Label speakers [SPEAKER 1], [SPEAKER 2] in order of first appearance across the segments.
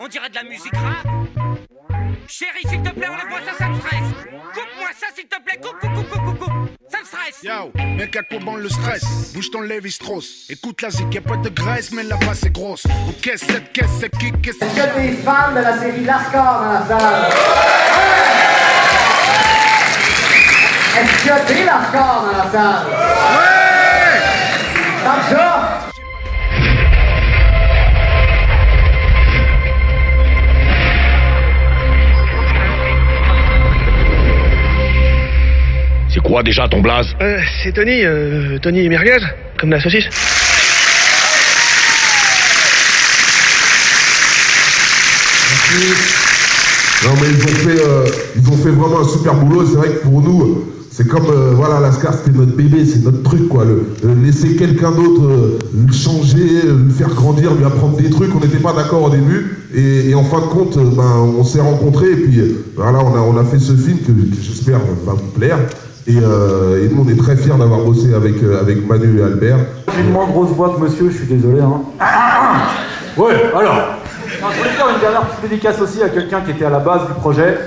[SPEAKER 1] dirait de la musique rap. Chérie, s'il te plaît, enlève-moi ça, ça me stresse. Coupe-moi ça, s'il te plaît, coupe. Ça me stresse.
[SPEAKER 2] Yo, mec, à quoi bon le stress? Bouge ton Lévi-Strauss. Écoute la zik, y'a pas de graisse, mais la base est grosse. Ok, cette caisse, c'est qui?
[SPEAKER 3] Est-ce que t'es fan de la série Lascar dans la salle? Est-ce que t'es Lascar dans la salle?
[SPEAKER 2] Ouais!
[SPEAKER 3] Comme ça?
[SPEAKER 4] C'est quoi déjà ton blaze?
[SPEAKER 5] C'est Tony Merguez, comme la saucisse.
[SPEAKER 6] Non mais ils ont fait vraiment un super boulot. C'est vrai que pour nous, c'est comme voilà, Lascar c'était notre bébé, c'est notre truc quoi. Laisser quelqu'un d'autre le changer, le faire grandir, lui apprendre des trucs. On n'était pas d'accord au début et en fin de compte, on s'est rencontrés et puis voilà, on a fait ce film que j'espère va vous plaire. Et nous on est très fiers d'avoir bossé avec Manu et Albert.
[SPEAKER 7] J'ai une moins grosse voix que monsieur, je suis désolé hein. Ouais, alors non, je voulais faire une dernière petite dédicace aussi à quelqu'un qui était à la base du projet,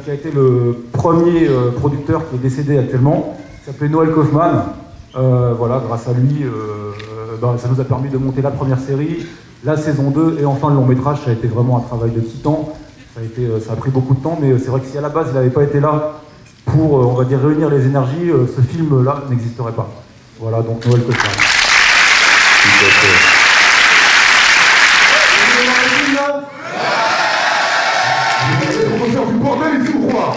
[SPEAKER 7] qui a été le premier producteur qui est décédé actuellement, qui s'appelait Noël Kaufmann. Voilà, grâce à lui, ça nous a permis de monter la première série, la saison 2 et enfin le long métrage. Ça a été vraiment un travail de titan. Ça a pris beaucoup de temps, mais c'est vrai que si à la base il n'avait pas été là pour, on va dire, réunir les énergies, ce film-là n'existerait pas. Voilà, donc Noël Kaufmann.
[SPEAKER 6] On va faire du bordel ici ou quoi?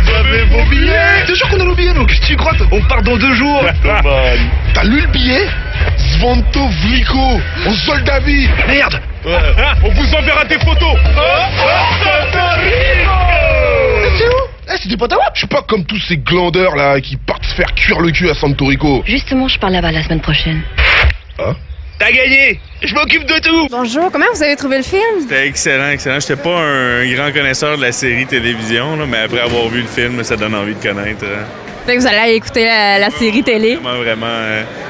[SPEAKER 4] Vous avez vos billets?
[SPEAKER 5] C'est sûr qu'on a nos billets, donc qu'est-ce que tu crois? On part dans 2 jours.
[SPEAKER 4] T'as lu le billet? Svanto Vliko, en Soldavi.
[SPEAKER 5] Merde.
[SPEAKER 4] On vous enverra des photos.
[SPEAKER 5] C'est où? C'est des potes à moi.
[SPEAKER 4] Je suis pas comme tous ces glandeurs là qui partent se faire cuire le cul à Santo Rico.
[SPEAKER 8] Justement, je pars là-bas la semaine prochaine.
[SPEAKER 4] Hein?
[SPEAKER 5] T'as gagné. Je m'occupe de tout.
[SPEAKER 9] Bonjour, comment vous avez trouvé le film?
[SPEAKER 10] C'était excellent. J'étais pas un grand connaisseur de la série télévision, là, mais après avoir vu le film, ça donne envie de connaître.
[SPEAKER 9] Fait que vous allez aller écouter la série télé.
[SPEAKER 10] Vraiment,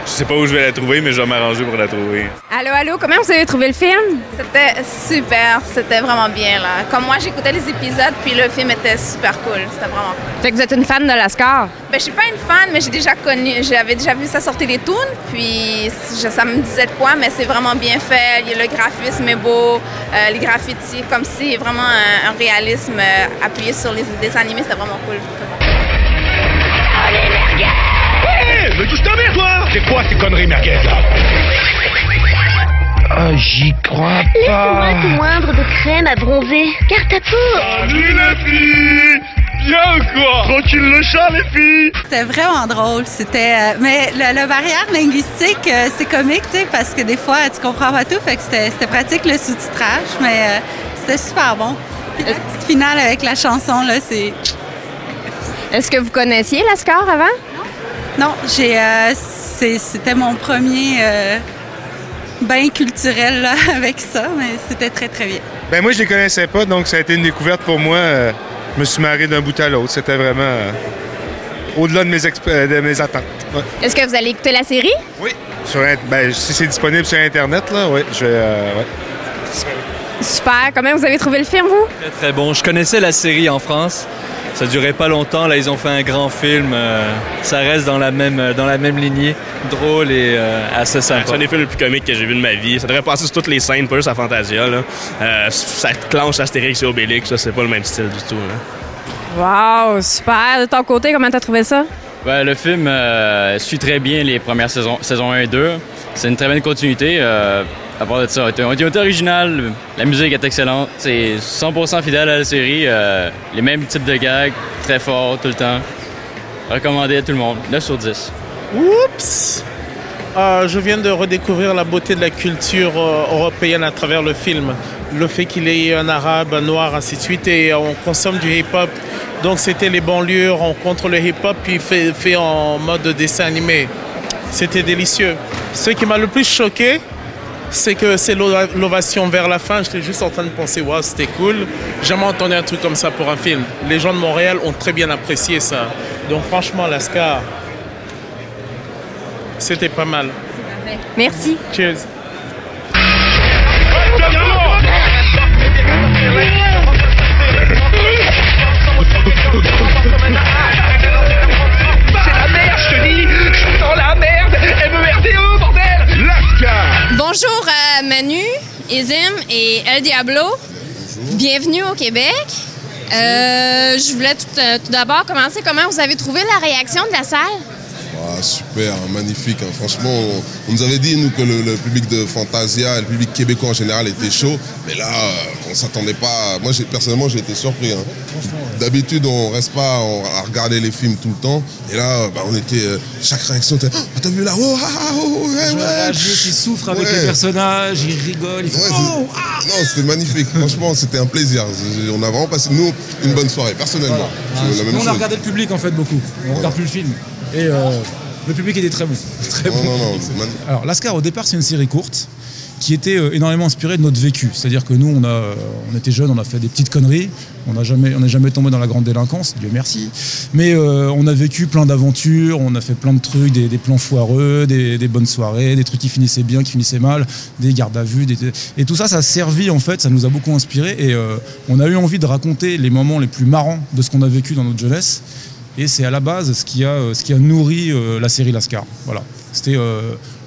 [SPEAKER 10] je sais pas où je vais la trouver, mais je vais m'arranger pour la trouver.
[SPEAKER 9] Allô, comment vous avez trouvé le film?
[SPEAKER 11] C'était super, c'était vraiment bien là. Comme moi, j'écoutais les épisodes, puis le film était super cool, c'était vraiment cool.
[SPEAKER 9] Fait que vous êtes une fan de Lascar?
[SPEAKER 11] Ben, je suis pas une fan, mais j'avais déjà vu ça sortir des tunes, puis ça me disait de quoi, mais c'est vraiment bien fait. Le graphisme est beau, les graffitis, comme si vraiment un réalisme appuyé sur les dessins animés, c'était vraiment cool.
[SPEAKER 4] Allez, merguez! Hey, mais touche ta mère, toi! C'est quoi ces conneries, merguez, là?
[SPEAKER 5] Oh, j'y crois
[SPEAKER 8] Laisse-moi te moindre de crème à bronzer, car ta peau...
[SPEAKER 4] Salut, les filles! Bien ou quoi? Tranquille le chat, les filles!
[SPEAKER 12] C'était vraiment drôle. C'était, mais la barrière linguistique, c'est comique, tu sais, parce que des fois, tu comprends pas tout, fait que c'était pratique le sous-titrage, mais c'était super bon. Puis la petite finale avec la chanson, là, c'est...
[SPEAKER 9] Est-ce que vous connaissiez Lascar avant?
[SPEAKER 12] Non, c'était mon premier bain culturel là, avec ça, mais c'était très, très bien.
[SPEAKER 10] Ben moi, je les connaissais pas, donc ça a été une découverte pour moi. Je me suis marré d'un bout à l'autre. C'était vraiment au-delà de mes attentes. Ouais.
[SPEAKER 9] Est-ce que vous allez écouter la série?
[SPEAKER 10] Oui. Si c'est disponible sur Internet, là, oui, je vais... ouais.
[SPEAKER 9] Super. Comment vous avez trouvé le film, vous?
[SPEAKER 13] Très, très bon. Je connaissais la série en France. Ça durait pas longtemps. Là, ils ont fait un grand film. Ça reste dans la même lignée. Drôle et assez sympa.
[SPEAKER 14] C'est un des films les plus comiques que j'ai vu de ma vie. Ça devrait passer sur toutes les scènes, pas juste à Fantasia. Là. Ça clenche Astérix et Obélix. Ça, c'est pas le même style du tout. Là.
[SPEAKER 9] Wow, super. De ton côté, comment t'as trouvé ça?
[SPEAKER 13] Ben, le film suit très bien les premières saisons 1 et 2. C'est une très bonne continuité. À part de ça, on est original, la musique est excellente, c'est 100% fidèle à la série, les mêmes types de gags, très forts tout le temps. Recommandé à tout le monde, 9 sur 10.
[SPEAKER 15] Oups! Je viens de redécouvrir la beauté de la culture européenne à travers le film. Le fait qu'il ait un arabe, un noir, ainsi de suite, et on consomme du hip-hop. Donc c'était les banlieues, rencontre le hip-hop, puis fait en mode dessin animé. C'était délicieux. Ce qui m'a le plus choqué, c'est que c'est l'ovation vers la fin. J'étais juste en train de penser, waouh, c'était cool. J'ai jamais entendu un truc comme ça pour un film. Les gens de Montréal ont très bien apprécié ça. Donc franchement, Lascar, C'était pas mal.
[SPEAKER 9] Merci.
[SPEAKER 15] Cheers.
[SPEAKER 11] Bonjour Manu, Izim et El Diablo. Bienvenue au Québec. Je voulais tout d'abord commencer. Comment vous avez trouvé la réaction de la salle?
[SPEAKER 6] Super, magnifique. Hein. Franchement, on nous avait dit nous que le public de Fantasia et le public québécois en général était chaud. Mais là, on s'attendait pas. Moi, personnellement, j'ai été surpris. Hein. D'habitude, on reste pas à regarder les films tout le temps. Et là, on était. Chaque réaction était. Oh, t'as vu là? Oh, ouais.
[SPEAKER 16] Ils souffrent avec les personnages, ils rigolent. Ils font,
[SPEAKER 6] Non, c'était magnifique. Franchement, c'était un plaisir. On a vraiment passé, nous, une bonne soirée, personnellement.
[SPEAKER 16] Voilà. On a regardé le public, en fait, beaucoup. On regarde plus le film. Et le public était très bon. Très bon.
[SPEAKER 6] Non,
[SPEAKER 16] alors, Lascar, au départ, c'est une série courte qui était énormément inspirée de notre vécu. C'est-à-dire que nous, on était jeunes, on a fait des petites conneries. On n'est jamais tombé dans la grande délinquance, Dieu merci. Mais on a vécu plein d'aventures, on a fait plein de trucs, des plans foireux, des bonnes soirées, des trucs qui finissaient bien, qui finissaient mal, des gardes à vue. Et tout ça, ça a servi, en fait, ça nous a beaucoup inspiré. Et on a eu envie de raconter les moments les plus marrants de ce qu'on a vécu dans notre jeunesse. Et c'est à la base ce qui a nourri la série Lascar. Voilà. C'était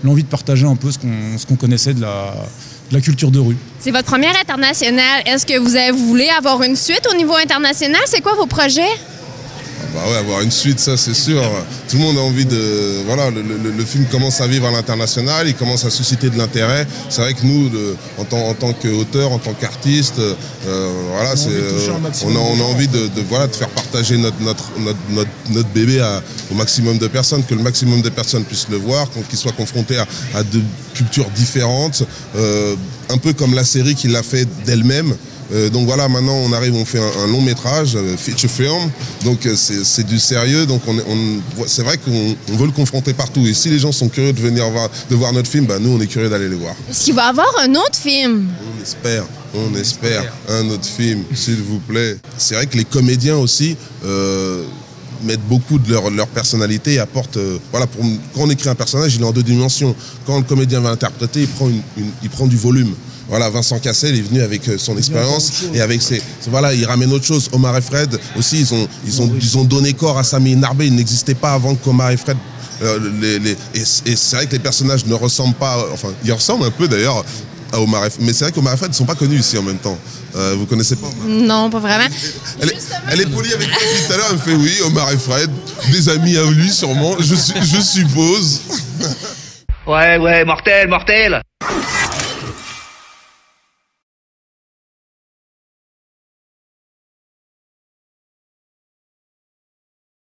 [SPEAKER 16] l'envie de partager un peu ce qu'on connaissait de la culture de rue.
[SPEAKER 11] C'est votre première internationale. Est-ce que vous voulez avoir une suite au niveau international? C'est quoi vos projets?
[SPEAKER 6] Avoir une suite, ça c'est sûr. Tout le monde a envie de... Voilà, le film commence à vivre à l'international, il commence à susciter de l'intérêt. C'est vrai que nous, en tant qu'auteur, en tant qu'artiste, on a envie de faire partager notre bébé au maximum de personnes, que le maximum de personnes puissent le voir, qu'ils soient confrontés à deux cultures différentes, un peu comme la série qui l'a fait d'elle-même. Donc voilà, maintenant on fait un long métrage, feature film, donc c'est du sérieux, donc c'est vrai qu'on veut le confronter partout. Et si les gens sont curieux de voir notre film, nous on est curieux d'aller les voir.
[SPEAKER 11] Est-ce qu'il va y avoir un autre film?
[SPEAKER 6] On espère un autre film, s'il vous plaît. C'est vrai que les comédiens aussi mettent beaucoup de leur personnalité et apportent... quand on écrit un personnage, il est en 2 dimensions. Quand le comédien va interpréter, il prend du volume. Voilà, Vincent Cassel est venu avec son expérience et avec il ramène autre chose. Omar et Fred aussi, ils ont donné corps à Sami Narbé. Il n'existait pas avant qu'Omar et Fred. Et c'est vrai que les personnages ne ressemblent pas. Enfin, ils ressemblent un peu d'ailleurs à Omar et Fred. Mais c'est vrai qu'Omar et Fred ne sont pas connus ici en même temps. Vous connaissez pas?
[SPEAKER 11] Non, pas vraiment.
[SPEAKER 6] Elle est polie avec moi tout à l'heure. Elle me fait oui, Omar et Fred, des amis à lui sûrement. Je suppose.
[SPEAKER 1] Ouais, mortel.